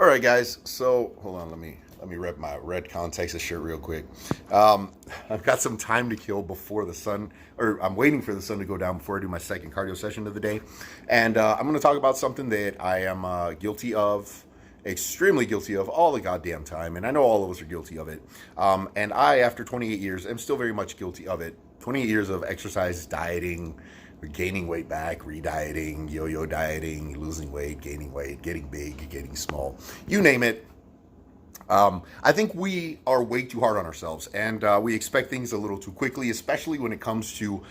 All right, guys. So hold on. Let me rep my red Texas shirt real quick. I've got some time to kill before the sun, or I'm waiting for the sun to go down before I do my second cardio session of the day, and I'm going to talk about something that I am guilty of, extremely guilty of all the goddamn time, and I know all of us are guilty of it. And I, after 28 years, am still very much guilty of it. 28 years of exercise, dieting, gaining weight back, re-dieting, yo-yo dieting, losing weight, gaining weight, getting big, getting small, you name it. I think we are way too hard on ourselves, and we expect things a little too quickly, especially when it comes to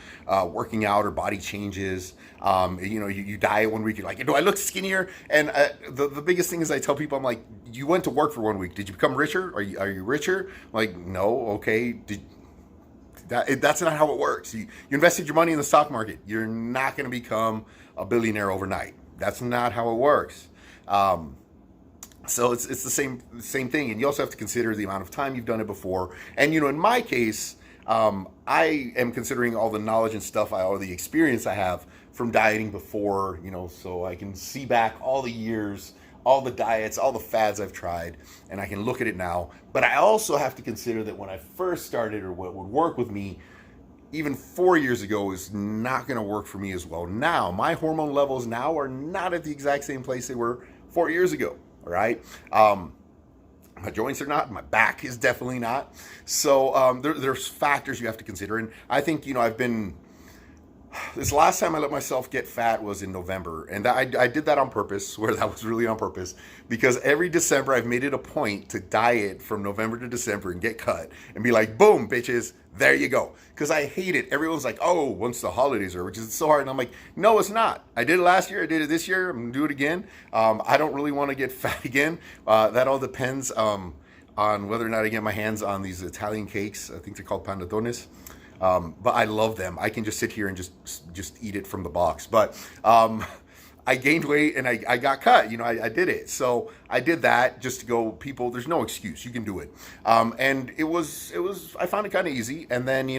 working out or body changes. You diet 1 week, you're like, do I look skinnier? And the biggest thing is I tell people, I'm like, you went to work for 1 week. Did you become richer? Are you richer? I'm like, no. Okay. That's not how it works. You invested your money in the stock market. You're not going to become a billionaire overnight. That's not how it works. So it's the same thing, and you also have to consider the amount of time you've done it before. And in my case, I am considering all the knowledge and stuff, all the experience I have from dieting before. So I can see back all the years, all the diets, all the fads I've tried, and I can look at it now. But I also have to consider that when I first started, or what would work with me even 4 years ago, is not going to work for me as well now. My hormone levels now are not at the exact same place they were 4 years ago. All right. My joints are not. My back is definitely not. So there's factors you have to consider. And I think, this last time I let myself get fat was in November. And I did that on purpose, where that was really on purpose, because every December I've made it a point to diet from November to December and get cut and be like, boom, bitches, there you go. Because I hate it. Everyone's like, oh, once the holidays are, which is so hard. And I'm like, no, it's not. I did it last year. I did it this year. I'm going to do it again. I don't really want to get fat again. That all depends on whether or not I get my hands on these Italian cakes. I think they're called panettones. But I love them. I can just sit here and just eat it from the box. But I gained weight and I got cut. I did it. So I did that just to go, people, there's no excuse. You can do it. And it was, I found it kind of easy. And then,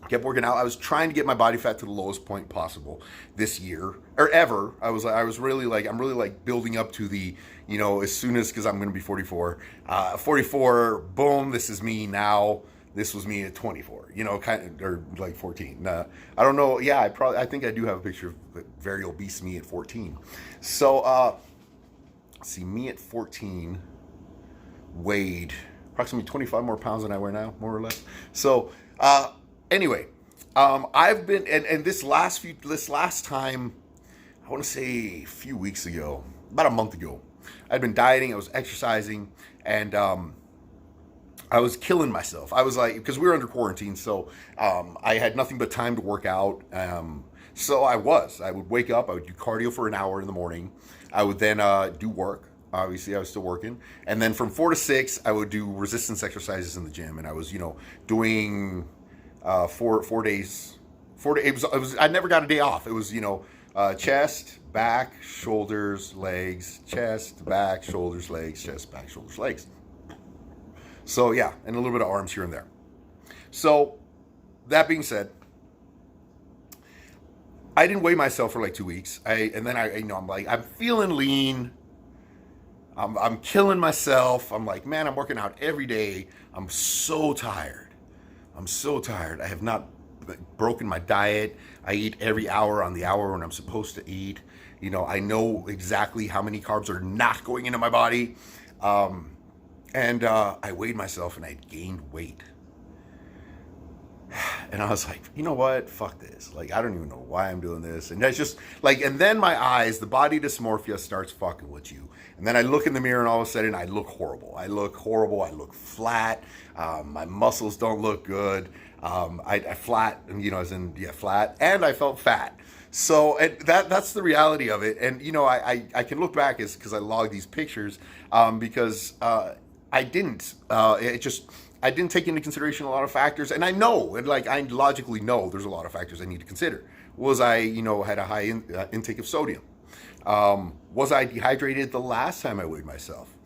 kept working out. I was trying to get my body fat to the lowest point possible this year, or ever. I'm really building up to the, as soon as, because I'm going to be 44, 44, boom, this is me now. This was me at 24, or like 14. I don't know. Yeah, I think I do have a picture of very obese me at 14. So, see, me at 14 weighed approximately 25 more pounds than I weigh now, more or less. So, anyway, I've been, and this last time, I want to say a few weeks ago, about a month ago, I'd been dieting, I was exercising, and, I was killing myself. I was like, because we were under quarantine, so I had nothing but time to work out. So I would wake up, I would do cardio for an hour in the morning. I would then do work. Obviously, I was still working. And then from 4 to 6, I would do resistance exercises in the gym. And I was, doing 4 days. I never got a day off. It was, chest, back, shoulders, legs, chest, back, shoulders, legs, chest, back, shoulders, legs. So yeah, and a little bit of arms here and there. So that being said, I didn't weigh myself for like 2 weeks. I'm like, I'm feeling lean. I'm killing myself. I'm like, man, I'm working out every day. I'm so tired. I have not broken my diet. I eat every hour on the hour when I'm supposed to eat. I know exactly how many carbs are not going into my body. And I weighed myself and I gained weight. And I was like, you know what? Fuck this. Like, I don't even know why I'm doing this. And that's just like, and then my eyes, the body dysmorphia starts fucking with you. And then I look in the mirror and all of a sudden I look horrible. I look flat. My muscles don't look good. I flat, flat. And I felt fat. So and that's the reality of it. And, I can look back because I logged these pictures because I didn't. I didn't take into consideration a lot of factors, and I know, and I logically know, there's a lot of factors I need to consider. Was I, had a high intake of sodium? Was I dehydrated the last time I weighed myself?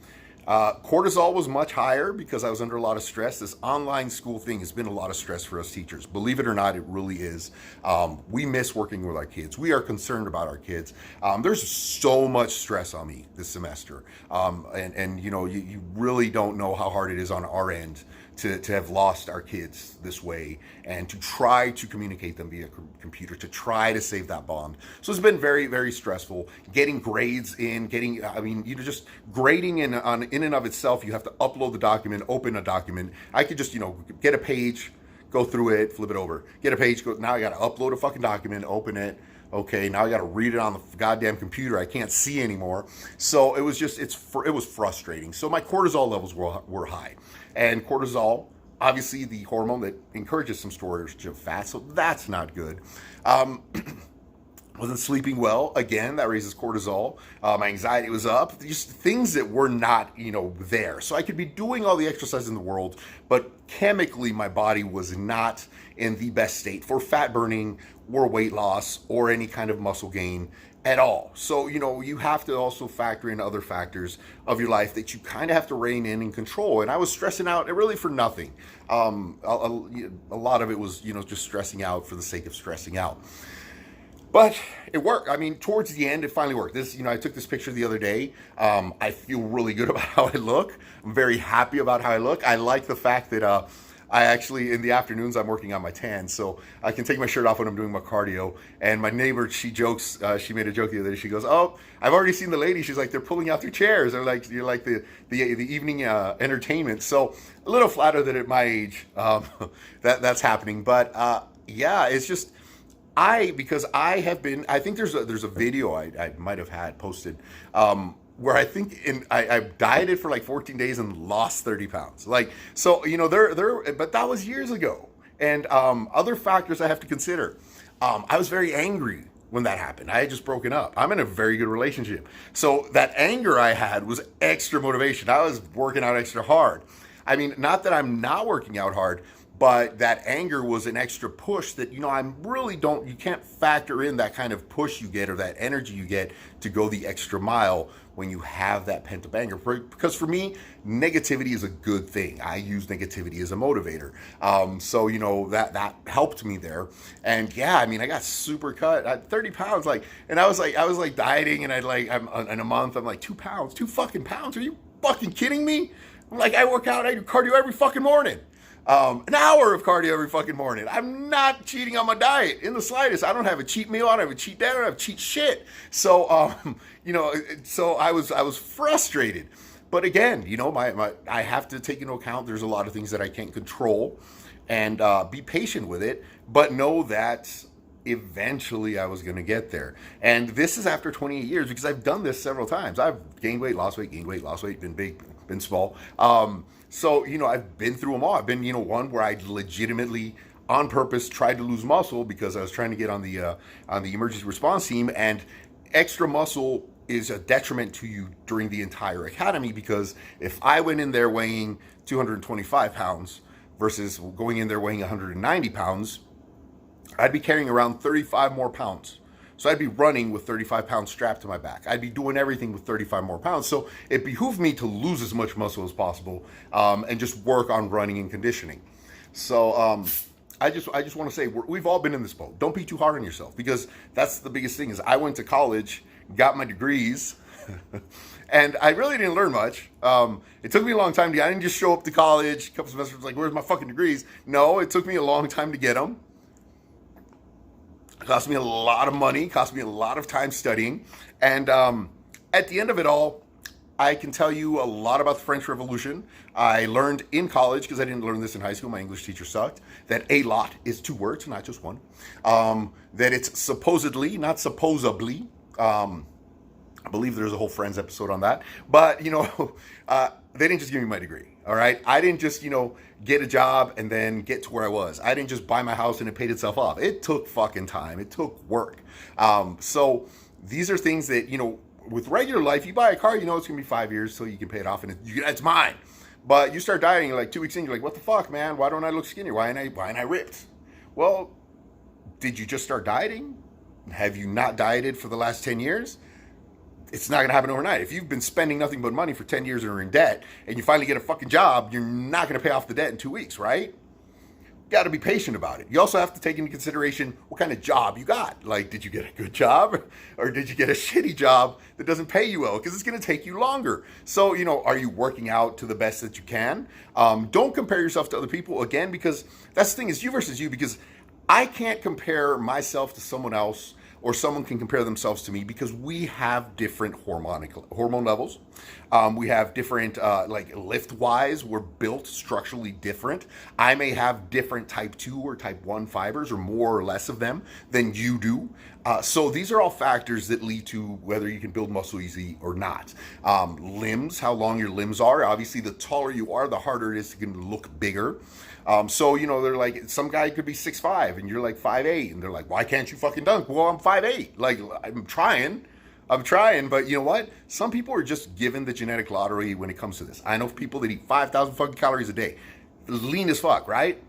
Cortisol was much higher because I was under a lot of stress. This online school thing has been a lot of stress for us teachers. Believe it or not, it really is. We miss working with our kids. We are concerned about our kids. There's so much stress on me this semester. And you know, you really don't know how hard it is on our end to have lost our kids this way and to try to communicate them via computer, to try to save that bond. So it's been very, very stressful. Getting grades in, just grading in and of itself, you have to upload the document, open a document. I could just, get a page, go through it, flip it over. Get a page, now I got to upload a fucking document, open it. Okay, now I got to read it on the goddamn computer. I can't see anymore. So it was just, it was frustrating. So my cortisol levels were high. And cortisol, obviously the hormone that encourages some storage of fat, so that's not good. Wasn't sleeping well. Again, that raises cortisol. My anxiety was up. Just things that were not, there. So I could be doing all the exercise in the world, but chemically my body was not in the best state for fat burning or weight loss or any kind of muscle gain at all. So, you have to also factor in other factors of your life that you kind of have to rein in and control. And I was stressing out really for nothing. A lot of it was, just stressing out for the sake of stressing out. But it worked. I mean, towards the end, it finally worked. I took this picture the other day. I feel really good about how I look. I'm very happy about how I look. I like the fact that I actually, in the afternoons, I'm working on my tan, so I can take my shirt off when I'm doing my cardio. And my neighbor, she jokes, she made a joke the other day. She goes, "Oh, I've already seen the ladies." She's like, "They're pulling out their chairs. They're like, you're like the evening entertainment." So a little flattered that at my age, that's happening. But yeah, it's just. Because I think there's a video I might have had posted where I think I dieted for like 14 days and lost 30 pounds. But that was years ago. And other factors I have to consider. I was very angry when that happened. I had just broken up. I'm in a very good relationship. So that anger I had was extra motivation. I was working out extra hard. I mean, not that I'm not working out hard, but that anger was an extra push that, you can't factor in that kind of push you get or that energy you get to go the extra mile when you have that pent up anger. Because for me, negativity is a good thing. I use negativity as a motivator. So, that helped me there. And yeah, I mean, I got super cut at 30 pounds, and I was dieting and I'm in a month, I'm like 2 pounds, 2 fucking pounds. Are you fucking kidding me? I work out, I do cardio every fucking morning. An hour of cardio every fucking morning. I'm not cheating on my diet in the slightest. I don't have a cheat meal. I don't have a cheat day. I don't have cheat shit. So, so I was frustrated. But again, I have to take into account there's a lot of things that I can't control and be patient with it, but know that eventually I was going to get there. And this is after 28 years because I've done this several times. I've gained weight, lost weight, been big, been small. So, I've been through them all. I've been, one where I legitimately, on purpose, tried to lose muscle because I was trying to get on the emergency response team, and extra muscle is a detriment to you during the entire academy because if I went in there weighing 225 pounds versus going in there weighing 190 pounds, I'd be carrying around 35 more pounds. So I'd be running with 35 pounds strapped to my back. I'd be doing everything with 35 more pounds. So it behooved me to lose as much muscle as possible and just work on running and conditioning. So I just want to say we've all been in this boat. Don't be too hard on yourself because that's the biggest thing is I went to college, got my degrees, and I really didn't learn much. It took me a long time I didn't just show up to college, a couple semesters like, where's my fucking degrees? No, it took me a long time to get them. It cost me a lot of money, cost me a lot of time studying. And at the end of it all, I can tell you a lot about the French Revolution. I learned in college, because I didn't learn this in high school, my English teacher sucked, that a lot is 2 words, not just one. That it's supposedly, not supposably. I believe there's a whole Friends episode on that. But, they didn't just give me my degree, all right? I didn't just, get a job and then get to where I was. I didn't just buy my house and it paid itself off. It took fucking time. It took work. So these are things that, with regular life, you buy a car, it's going to be 5 years till you can pay it off and it's mine. But you start dieting, like 2 weeks in, you're like, what the fuck, man? Why don't I look skinnier? Why ain't I ripped? Well, did you just start dieting? Have you not dieted for the last 10 years? it's not going to happen overnight. If you've been spending nothing but money for 10 years and are in debt and you finally get a fucking job, you're not going to pay off the debt in 2 weeks, right? Got to be patient about it. You also have to take into consideration what kind of job you got. Like, did you get a good job or did you get a shitty job that doesn't pay you well? Because it's going to take you longer. So, are you working out to the best that you can? Don't compare yourself to other people, again, because that's the thing, is you versus you, because I can't compare myself to someone else, or someone can compare themselves to me, because we have different hormone levels. We have different, like lift-wise, we're built structurally different. I may have different type 2 or type 1 fibers, or more or less of them, than you do. So these are all factors that lead to whether you can build muscle easy or not. Limbs, how long your limbs are. Obviously, the taller you are, the harder it is to look bigger. So, they're like, some guy could be 6'5", and you're like 5'8", and they're like, why can't you fucking dunk? Well, I'm 5'8". Like, I'm trying, but you know what? Some people are just given the genetic lottery when it comes to this. I know people that eat 5,000 fucking calories a day. Lean as fuck, right?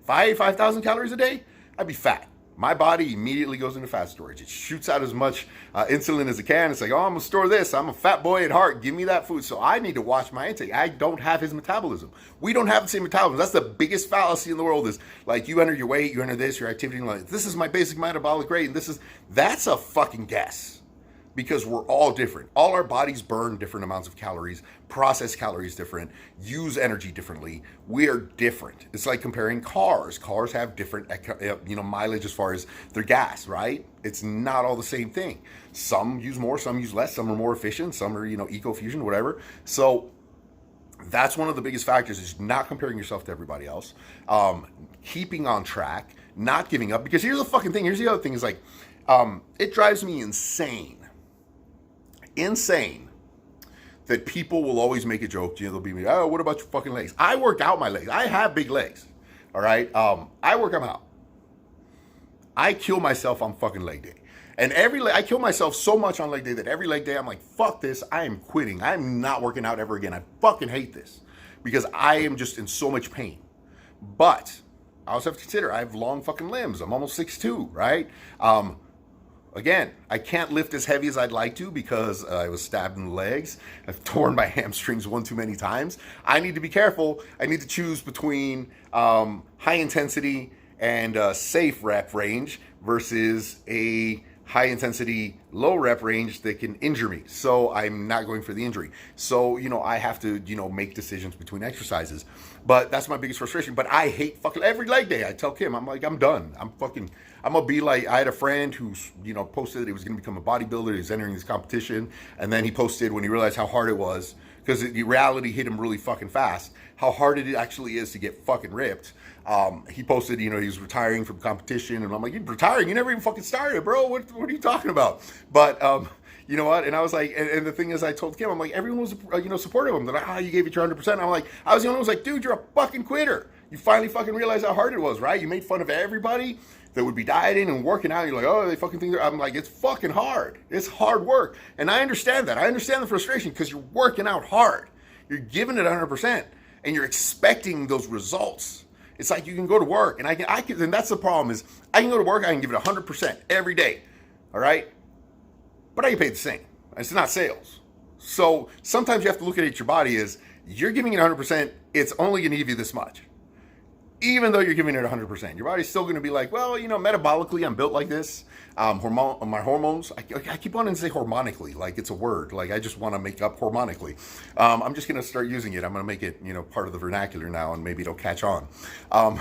If I ate 5,000 calories a day, I'd be fat. My body immediately goes into fat storage. It shoots out as much insulin as it can. It's like, oh, I'm going to store this. I'm a fat boy at heart. Give me that food. So I need to watch my intake. I don't have his metabolism. We don't have the same metabolism. That's the biggest fallacy in the world, is like, you enter your weight, you enter this, your activity, like, this is my basic metabolic rate. And that's a fucking guess. Because we're all different. All our bodies burn different amounts of calories, process calories different, use energy differently. We are different. It's like comparing cars. Cars have different, mileage as far as their gas, right? It's not all the same thing. Some use more, some use less, some are more efficient, some are, eco-fusion, whatever. So that's one of the biggest factors, is not comparing yourself to everybody else. Keeping on track, not giving up. Because here's the fucking thing. Here's the other thing, is like, it drives me insane that people will always make a joke. They'll be like, oh, what about your fucking legs? I work out my legs. I have big legs. All right. I work them out. I kill myself on fucking leg day. And I kill myself so much on leg day that every leg day I'm like, fuck this. I am quitting. I'm not working out ever again. I fucking hate this, because I am just in so much pain. But I also have to consider, I have long fucking limbs. I'm almost 6'2", right? Again, I can't lift as heavy as I'd like to, because I was stabbed in the legs. I've torn my hamstrings one too many times. I need to be careful. I need to choose between high intensity and safe rep range versus a high intensity, low rep range that can injure me. So I'm not going for the injury. So, I have to, make decisions between exercises. But that's my biggest frustration. But I hate fucking every leg day. I tell Kim, I'm like, I'm done. I'm going to be like, I had a friend who's, posted that he was going to become a bodybuilder. He was entering this competition. And then he posted, when he realized how hard it was, because the reality hit him really fucking fast, how hard it actually is to get fucking ripped. He posted, he was retiring from competition, and I'm like, you're retiring? You never even fucking started, bro. What are you talking about? But, you know what? And I was like, and the thing is, I told Kim, I'm like, everyone was, supportive of him. They're like, you gave it your 100%. I'm like, I was the only one who was like, dude, you're a fucking quitter. You finally fucking realized how hard it was, right? You made fun of everybody that would be dieting and working out. You're like, oh, they fucking think I'm like, it's fucking hard. It's hard work. And I understand that. I understand the frustration, because you're working out hard. You're giving it 100%, and you're expecting those results. It's like, you can go to work, and I can, and that's the problem, is I can go to work, I can give it 100% every day. All right. But I get paid the same. It's not sales. So sometimes you have to look at your body as, you're giving it 100%. It's only going to give you this much. Even though you're giving it 100%, your body's still going to be like, well, metabolically, I'm built like this. My hormones, I keep wanting to say harmonically, like it's a word. Like, I just want to make up harmonically. I'm just going to start using it. I'm going to make it, part of the vernacular now, and maybe it'll catch on. But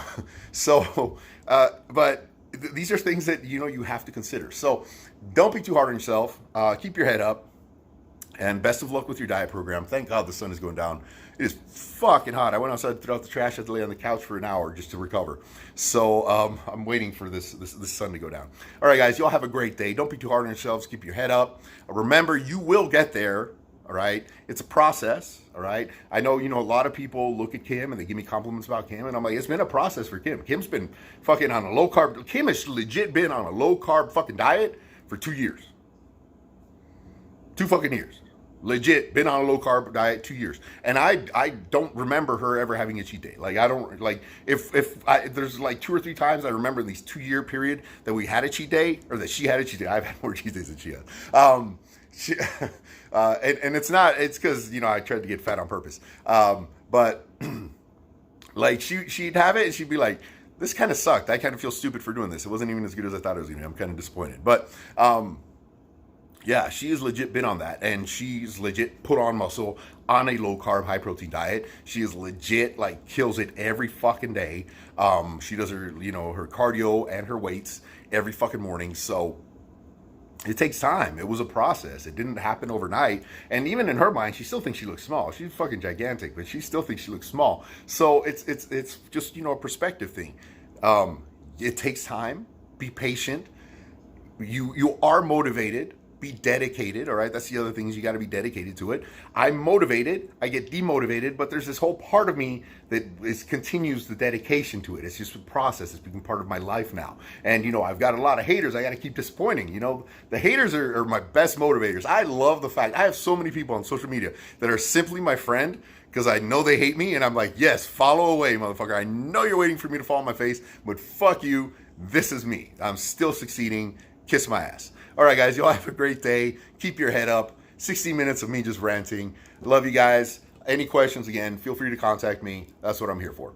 these are things that, you have to consider. So don't be too hard on yourself. Keep your head up. And best of luck with your diet program. Thank God the sun is going down. It is fucking hot. I went outside to throw out the trash. I had to lay on the couch for an hour just to recover. So I'm waiting for this sun to go down. All right, guys, y'all have a great day. Don't be too hard on yourselves. Keep your head up. Remember, you will get there. All right. It's a process. All right. I know, a lot of people look at Kim and they give me compliments about Kim. And I'm like, it's been a process for Kim. Kim's been fucking on a low carb. Kim has legit been on a low carb fucking diet for 2 years. 2 fucking years. Legit been on a low carb diet 2 years, and I don't remember her ever having a cheat day. Like, I don't, like, if there's like 2 or 3 times I remember in these 2 year period that we had a cheat day, or that she had a cheat day. I've had more cheat days than she has. she, and it's not. It's because I tried to get fat on purpose. But like she'd have it and she'd be like, "This kind of sucked. I kind of feel stupid for doing this. It wasn't even as good as I thought it was gonna be. I'm kind of disappointed." But yeah, she has legit been on that, and she's legit put on muscle on a low carb, high protein diet. She is legit like kills it every fucking day. She does her her cardio and her weights every fucking morning. So it takes time. It was a process. It didn't happen overnight. And even in her mind, she still thinks she looks small. She's fucking gigantic, but she still thinks she looks small. So it's just a perspective thing. It takes time. Be patient. You are motivated. Be dedicated. All right, that's the other thing, is you got to be dedicated to it. I'm motivated. I get demotivated, but there's this whole part of me that continues the dedication to it. It's just a process. It's become part of my life now. And I've got a lot of haters. I got to keep disappointing. The haters are my best motivators. I love the fact I have so many people on social media that are simply my friend, because I know they hate me, and I'm like, yes, follow away, motherfucker. I know you're waiting for me to fall on my face, but fuck you. This is me. I'm still succeeding. Kiss my ass. All right, guys, y'all have a great day. Keep your head up. 60 minutes of me just ranting. Love you guys. Any questions, again, feel free to contact me. That's what I'm here for.